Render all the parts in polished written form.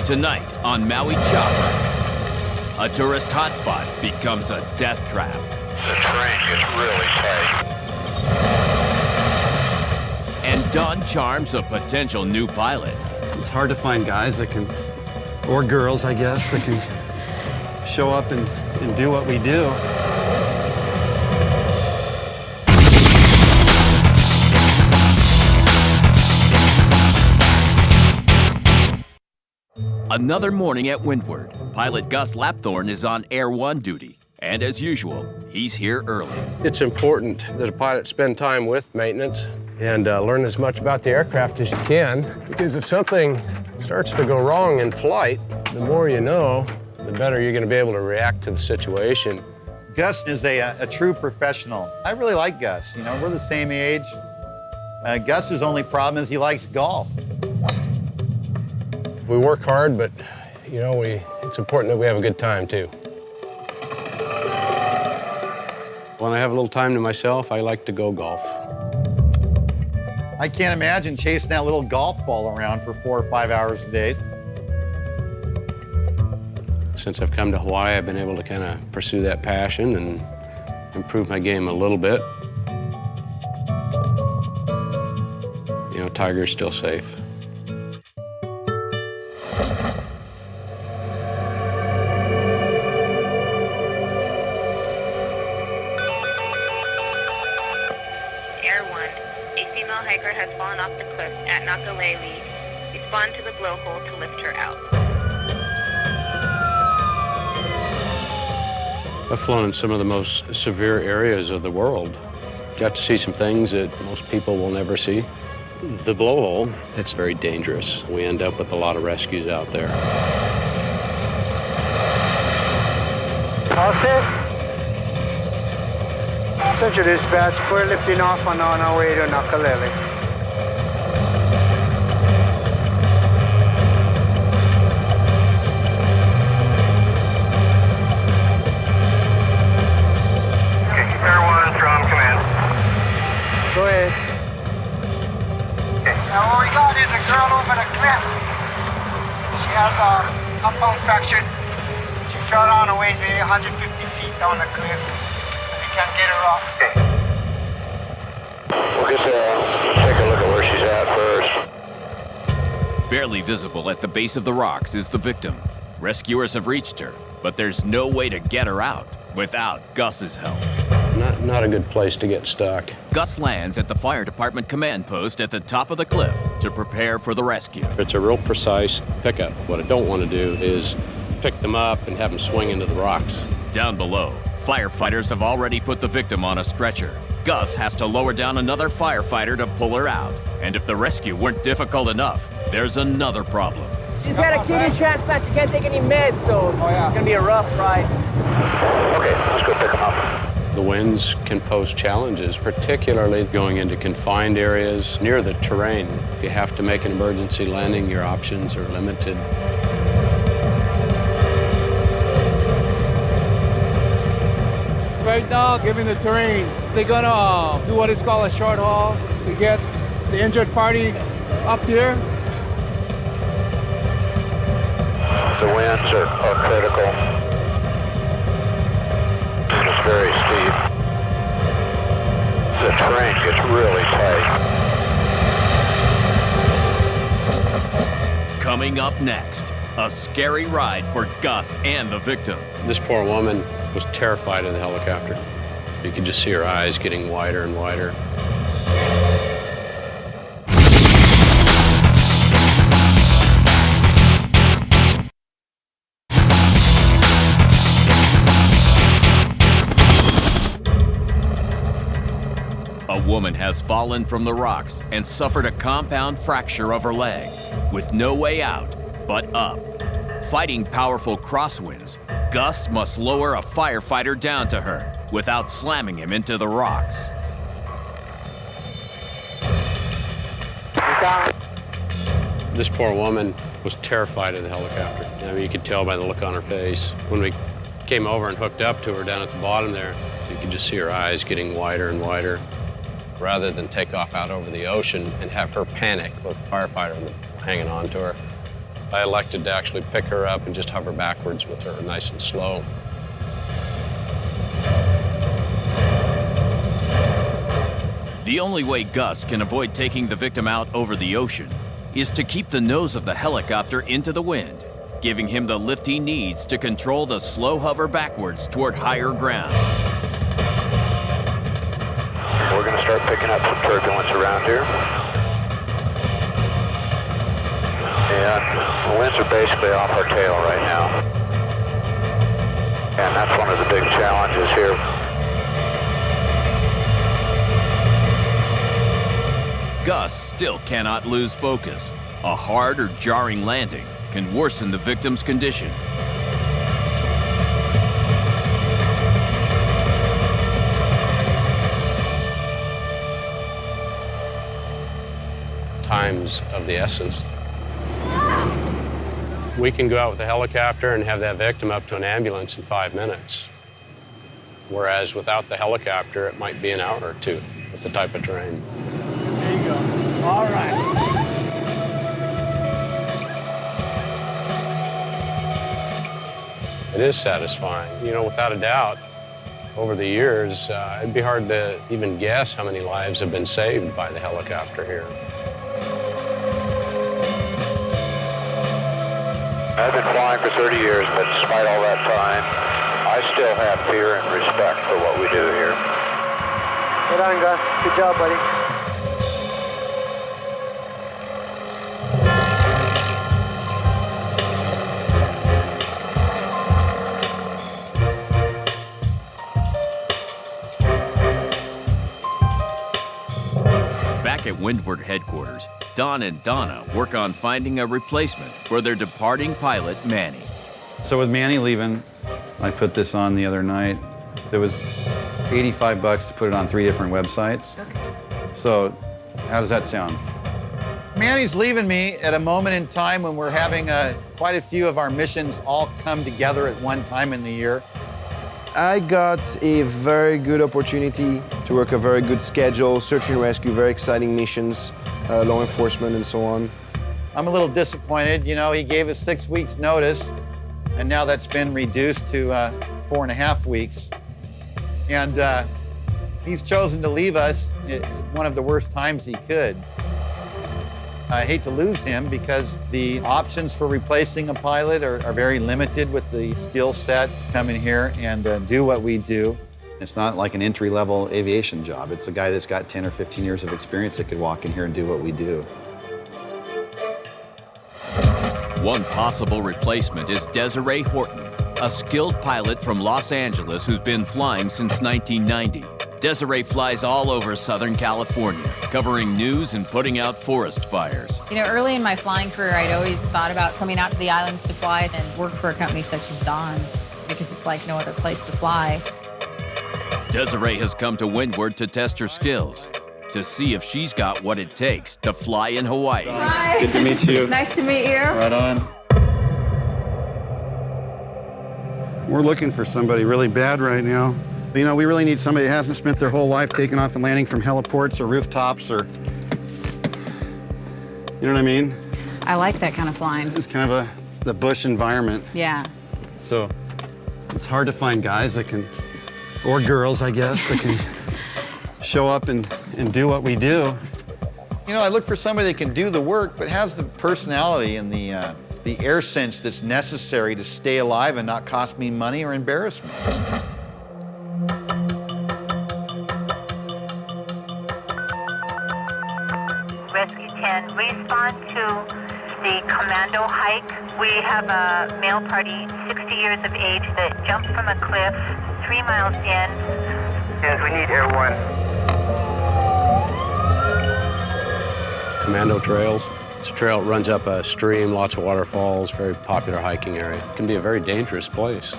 Tonight on Maui Chopper, a tourist hotspot becomes a death trap. The train gets really tight. And Don charms a potential new pilot. It's hard to find guys that can, or girls, I guess, that can show up and do what we do. Another morning at Windward, pilot Gus Lapthorne is on Air 1 duty. And as usual, he's here early. It's important that a pilot spend time with maintenance and learn as much about the aircraft as you can, because if something starts to go wrong in flight, the more you know, the better you're going to be able to react to the situation. Gus is a true professional. I really like Gus. You know, we're the same age. Gus's only problem is he likes golf. We work hard, but, you know, it's important that we have a good time, too. When I have a little time to myself, I like to go golf. I can't imagine chasing that little golf ball around for 4 or 5 hours a day. Since I've come to Hawaii, I've been able to kind of pursue that passion and improve my game a little bit. You know, Tiger's still safe. Air 1, a female hiker has fallen off the cliff at Nakalele. Respond to the blowhole to lift her out. I've flown in some of the most severe areas of the world. Got to see some things that most people will never see. The blowhole, it's very dangerous. We end up with a lot of rescues out there. All set? Central Dispatch, we're lifting off on our way to Nakalele. Air 1, drum command. Go ahead. Now what we got is a girl over the cliff. She has a compound fracture. She fell down and weighs maybe 150 feet down the cliff. We can't get her up. We'll get take a look at where she's at first. Barely visible at the base of the rocks is the victim. Rescuers have reached her, but there's no way to get her out without Gus's help. Not a good place to get stuck. Gus lands at the fire department command post at the top of the cliff to prepare for the rescue. It's a real precise pickup. What I don't want to do is pick them up and have them swing into the rocks. Down below, firefighters have already put the victim on a stretcher. Gus has to lower down another firefighter to pull her out. And if the rescue weren't difficult enough, there's another problem. She's got a kidney transplant. She can't take any meds, so it's gonna be a rough ride. Okay, let's go pick them up. The winds can pose challenges, particularly going into confined areas near the terrain. If you have to make an emergency landing, your options are limited. Right now, given the terrain, they're gonna do what is called a short haul to get the injured party up here. The winds are critical. It's very steep. The terrain gets really tight. Coming up next, a scary ride for Gus and the victim. This poor woman was terrified of the helicopter. You could just see her eyes getting wider and wider. A woman has fallen from the rocks and suffered a compound fracture of her leg, with no way out but up. Fighting powerful crosswinds, Gus must lower a firefighter down to her without slamming him into the rocks. This poor woman was terrified of the helicopter. I mean, you could tell by the look on her face. When we came over and hooked up to her down at the bottom there, you could just see her eyes getting wider and wider. Rather than take off out over the ocean and have her panic with the firefighter hanging on to her, I elected to actually pick her up and just hover backwards with her, nice and slow. The only way Gus can avoid taking the victim out over the ocean is to keep the nose of the helicopter into the wind, giving him the lift he needs to control the slow hover backwards toward higher ground. We're going to start picking up some turbulence around here. And the winds are basically off our tail right now. And that's one of the big challenges here. Gus still cannot lose focus. A hard or jarring landing can worsen the victim's condition. Time's of the essence. We can go out with a helicopter and have that victim up to an ambulance in 5 minutes. Whereas without the helicopter, it might be an hour or two with the type of terrain. There you go. All right. It is satisfying. You know, without a doubt, over the years, it'd be hard to even guess how many lives have been saved by the helicopter here. I've been flying for 30 years, but despite all that time, I still have fear and respect for what we do here. Good on, Gus. Good job, buddy. Back at Windward headquarters, Don and Donna work on finding a replacement for their departing pilot, Manny. So with Manny leaving, I put this on the other night. There was $85 to put it on 3 different websites. So how does that sound? Manny's leaving me at a moment in time when we're having quite a few of our missions all come together at one time in the year. I got a very good opportunity to work a very good schedule, search and rescue, very exciting missions, law enforcement and so on. I'm a little disappointed. You know, he gave us 6 weeks notice, and now that's been reduced to 4.5 weeks. And he's chosen to leave us at one of the worst times he could. I hate to lose him because the options for replacing a pilot are very limited with the skill set to come in here and do what we do. It's not like an entry-level aviation job. It's a guy that's got 10 or 15 years of experience that could walk in here and do what we do. One possible replacement is Desiree Horton, a skilled pilot from Los Angeles who's been flying since 1990. Desiree flies all over Southern California, covering news and putting out forest fires. You know, early in my flying career, I'd always thought about coming out to the islands to fly and work for a company such as Don's, because it's like no other place to fly. Desiree has come to Windward to test her skills, to see if she's got what it takes to fly in Hawaii. Hi. Good to meet you. Nice to meet you. Right on. We're looking for somebody really bad right now. You know, we really need somebody who hasn't spent their whole life taking off and landing from heliports or rooftops or, you know what I mean? I like that kind of flying. It's kind of the bush environment. Yeah. So it's hard to find guys that can, or girls, I guess, that can show up and do what we do. You know, I look for somebody that can do the work, but has the personality and the air sense that's necessary to stay alive and not cost me money or embarrassment. Rescue 10, respond to the commando hike. We have a male party, 60 years of age, that jumped from a cliff 3 miles in. Yes, we need Air 1. Commando trails. It's a trail that runs up a stream, lots of waterfalls, very popular hiking area. It can be a very dangerous place.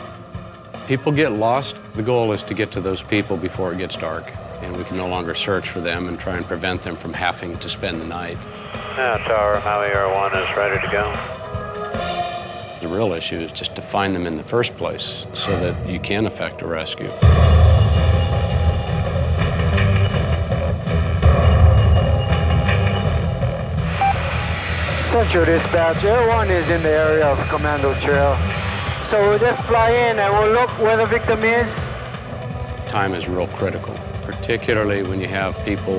People get lost. The goal is to get to those people before it gets dark, and we can no longer search for them and try and prevent them from having to spend the night. Tower, Maui Air 1 is ready to go. The real issue is just to find them in the first place so that you can effect a rescue. Central Dispatch, Air 1 is in the area of Commando Trail. So we'll just fly in and we'll look where the victim is. Time is real critical, particularly when you have people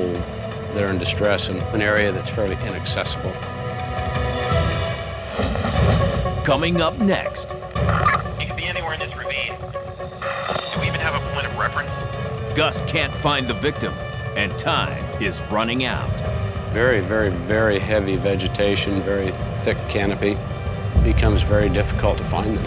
that are in distress in an area that's fairly inaccessible. Coming up next. He could be anywhere in this ravine. Do we even have a point of reference? Gus can't find the victim, and time is running out. Very, very, very heavy vegetation, very thick canopy. It becomes very difficult to find them.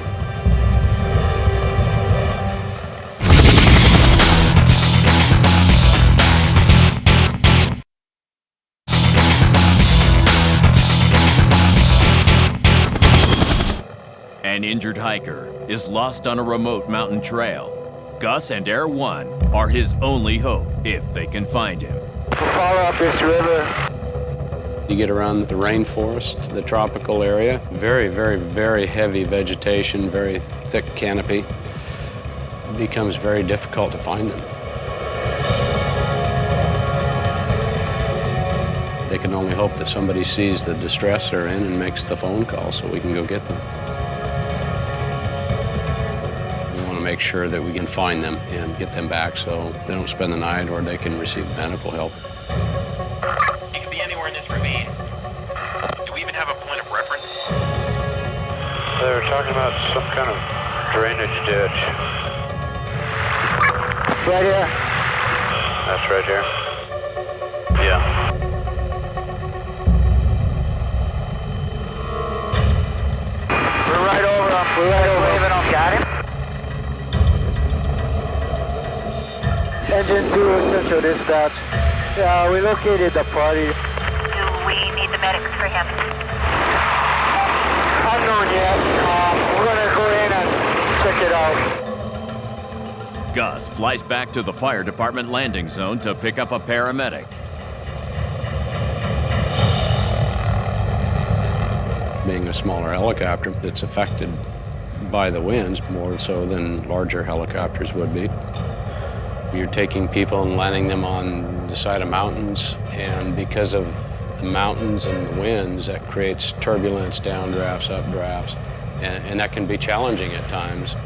An injured hiker is lost on a remote mountain trail. Gus and Air 1 are his only hope if they can find him. Follow up this river. You get around the rainforest, the tropical area, very, very, very heavy vegetation, very thick canopy. It becomes very difficult to find them. They can only hope that somebody sees the distress they're in and makes the phone call so we can go get them. We want to make sure that we can find them and get them back so they don't spend the night or they can receive medical help. He could be anywhere in this ravine. Do we even have a point of reference? They were talking about some kind of drainage ditch. Right here. That's right here. Yeah. We're right over him. We're right over him. Got him. Engine 2, Central Dispatch. Yeah, we located the party. Do we need the medics for him? Unknown yet. We're gonna go in and check it out. Gus flies back to the fire department landing zone to pick up a paramedic. Being a smaller helicopter, it's affected by the winds more so than larger helicopters would be. You're taking people and landing them on the side of mountains, and because of the mountains and the winds, that creates turbulence, downdrafts, updrafts, and that can be challenging at times.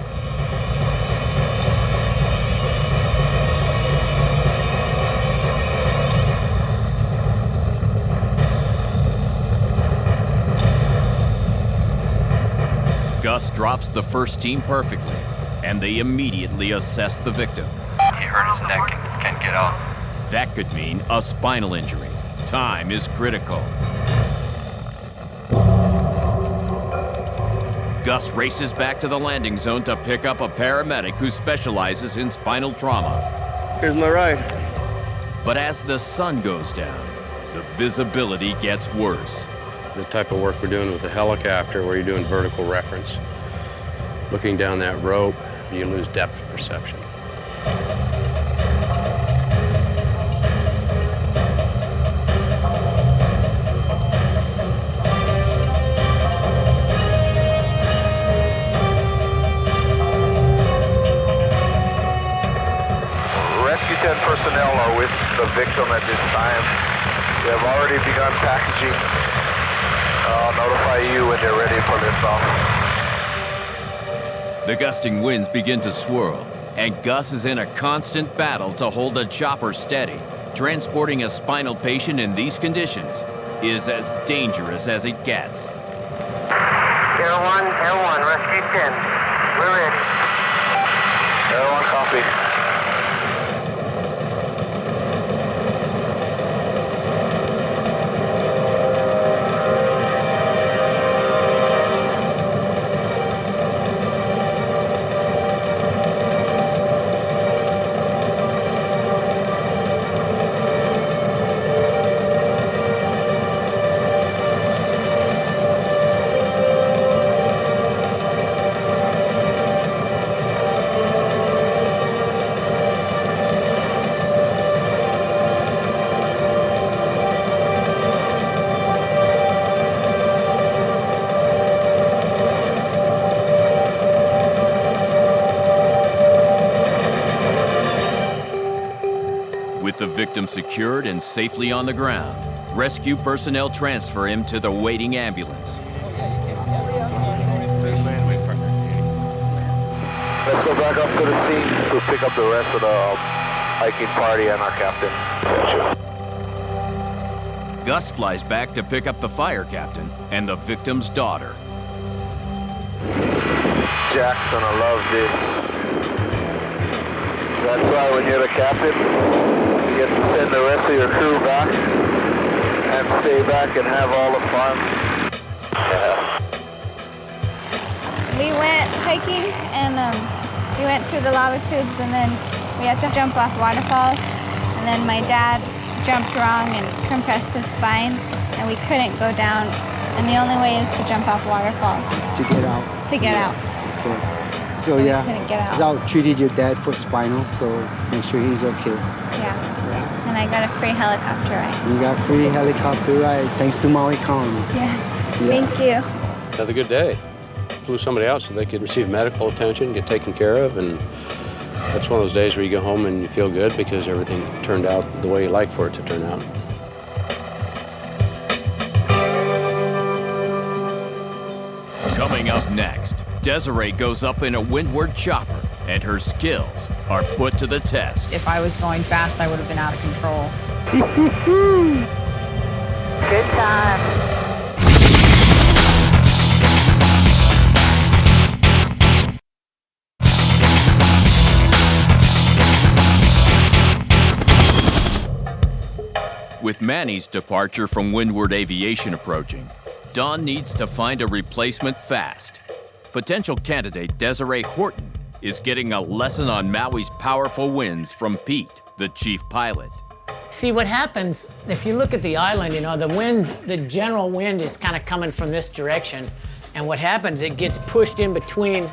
Gus drops the first team perfectly, and they immediately assess the victim. He hurt his neck and can't get out. That could mean a spinal injury. Time is critical. Gus races back to the landing zone to pick up a paramedic who specializes in spinal trauma. Here's my ride. But as the sun goes down, the visibility gets worse. The type of work we're doing with the helicopter, where you're doing vertical reference, looking down that rope, you lose depth of perception. Rescue 10 personnel are with the victim at this time. We have already begun packaging. I'll notify you when they're ready for liftoff. The gusting winds begin to swirl, and Gus is in a constant battle to hold a chopper steady. Transporting a spinal patient in these conditions is as dangerous as it gets. Air 1, Rescue 10. We're ready. Air 1, copy. With the victim secured and safely on the ground, Rescue personnel transfer him to the waiting ambulance. Let's go back up to the scene to pick up the rest of the hiking party and our captain. Gus flies back to pick up the fire captain and the victim's daughter. Jack's gonna love this. That's why when you're the captain, you get to send the rest of your crew back and stay back and have all the fun. Yeah. We went hiking and we went through the lava tubes and then we had to jump off waterfalls. And then my dad jumped wrong and compressed his spine and we couldn't go down. And the only way is to jump off waterfalls. To get out. To get out. Okay. So yeah, we couldn't get out. So I treated your dad for spinal, so make sure he's okay. Yeah. And I got a free helicopter ride. You got free helicopter ride thanks to Maui County. Yeah. Thank you. Had a good day. Flew somebody out so they could receive medical attention, get taken care of, and that's one of those days where you go home and you feel good because everything turned out the way you like for it to turn out. Coming up next, Desiree goes up in a Windward chopper, and her skills are put to the test. If I was going fast, I would have been out of control. Good time. With Manny's departure from Windward Aviation approaching, Dawn needs to find a replacement fast. Potential candidate Desiree Horton is getting a lesson on Maui's powerful winds from Pete, the chief pilot. See, what happens, if you look at the island, you know, the wind, the general wind is kind of coming from this direction. And what happens, it gets pushed in between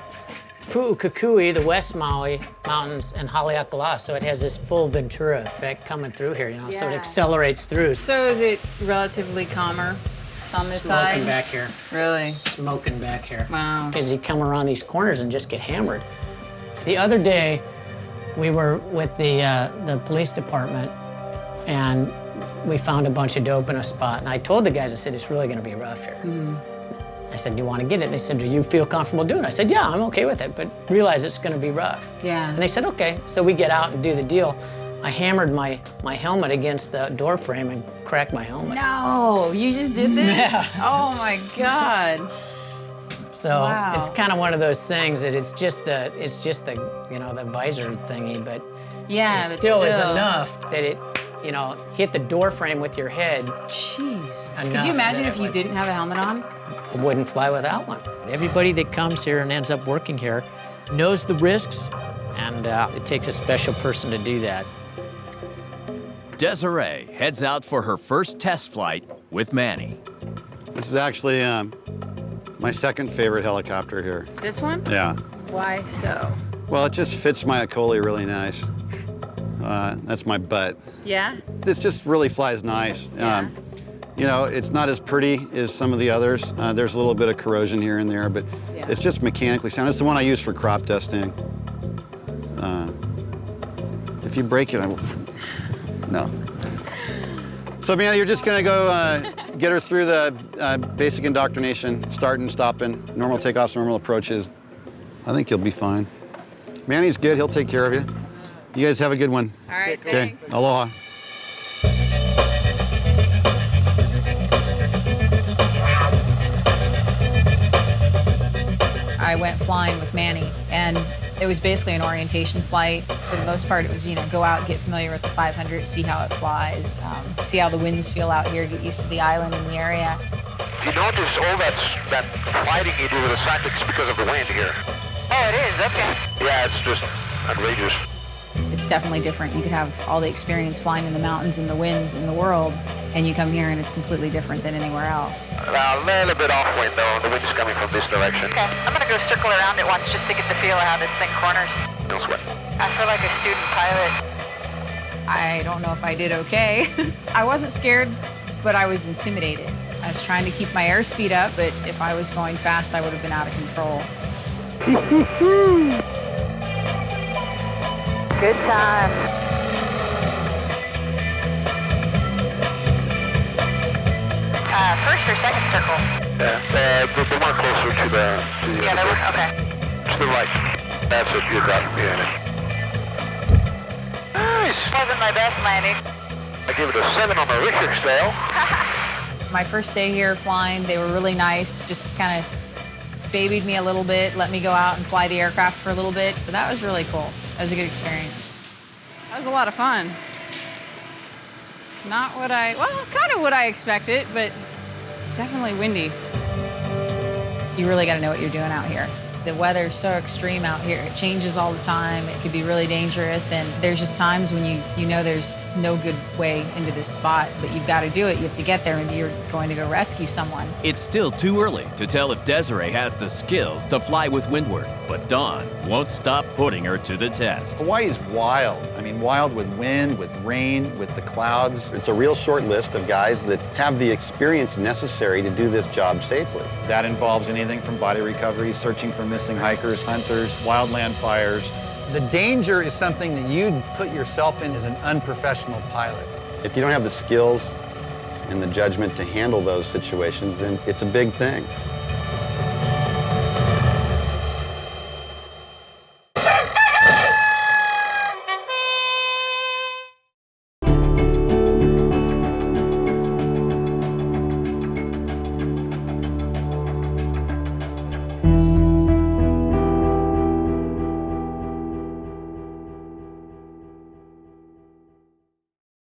Pu'ukakui, the West Maui mountains, and Haleakala. So it has this full Ventura effect coming through here, you know, so it accelerates through. So is it relatively calmer on this side? Smoking back here. Really? Smoking back here. Wow. Because you come around these corners and just get hammered. The other day, we were with the police department, and we found a bunch of dope in a spot. And I told the guys, I said, it's really gonna be rough here. Mm-hmm. I said, do you want to get it? And they said, do you feel comfortable doing it? I said, yeah, I'm okay with it, but realize it's going to be rough. Yeah. And they said, okay. So we get out and do the deal. I hammered my helmet against the door frame and cracked my helmet. No, you just did this? Yeah. Oh my God. So wow. It's kind of one of those things that it's just the you know, the visor thingy, but yeah, it but still is enough that it, you know, hit the door frame with your head. Jeez. Could you imagine if you didn't have a helmet on? I wouldn't fly without one. Everybody that comes here and ends up working here knows the risks, and it takes a special person to do that. Desiree heads out for her first test flight with Manny. This is actually my second favorite helicopter here. This one? Yeah. Why so? Well, it just fits my Acoli really nice. That's my butt. Yeah? This just really flies nice. Yeah. You know, it's not as pretty as some of the others. There's a little bit of corrosion here and there, but it's just mechanically sound. It's the one I use for crop dusting. If you break it, I will. No. So, Manny, you're just gonna go get her through the basic indoctrination, starting, stopping, normal takeoffs, normal approaches. I think you'll be fine. Manny's good. He'll take care of you. You guys have a good one. All right, okay. Aloha. I went flying with Manny, and it was basically an orientation flight. For the most part, it was, you know, go out, get familiar with the 500, see how it flies, see how the winds feel out here, get used to the island and the area. You notice all that fighting you do with the cyclics because of the wind here. Oh, it is? Okay. Yeah, it's just outrageous. It's definitely different. You could have all the experience flying in the mountains and the winds in the world, and you come here and it's completely different than anywhere else. A little bit off wind though, the wind's coming from this direction. Okay, I'm gonna go circle around it once just to get the feel of how this thing corners. No sweat. I feel like a student pilot. I don't know if I did okay. I wasn't scared, but I was intimidated. I was trying to keep my airspeed up, but if I was going fast, I would have been out of control. Good times. first or second circle? Yeah, the one closer to the... Yeah, that one? Okay. To the right. That's it, you're dropping behind it. Nice! Wasn't my best landing. I gave it a 7 on the Richter scale. My first day here flying, they were really nice, just kind of babied me a little bit, let me go out and fly the aircraft for a little bit, so that was really cool. That was a good experience. That was a lot of fun. Not what well, kind of what I expected, but definitely windy. You really got to know what you're doing out here. The weather's so extreme out here. It changes all the time. It could be really dangerous, and there's just times when you know there's no good way into this spot, but you've got to do it. You have to get there, and you're going to go rescue someone. It's still too early to tell if Desiree has the skills to fly with Windward, but Dawn won't stop putting her to the test. Hawaii's wild. I mean, wild with wind, with rain, with the clouds. It's a real short list of guys that have the experience necessary to do this job safely. That involves anything from body recovery, searching for missing hikers, hunters, wildland fires. The danger is something that you'd put yourself in as an unprofessional pilot. If you don't have the skills and the judgment to handle those situations, then it's a big thing.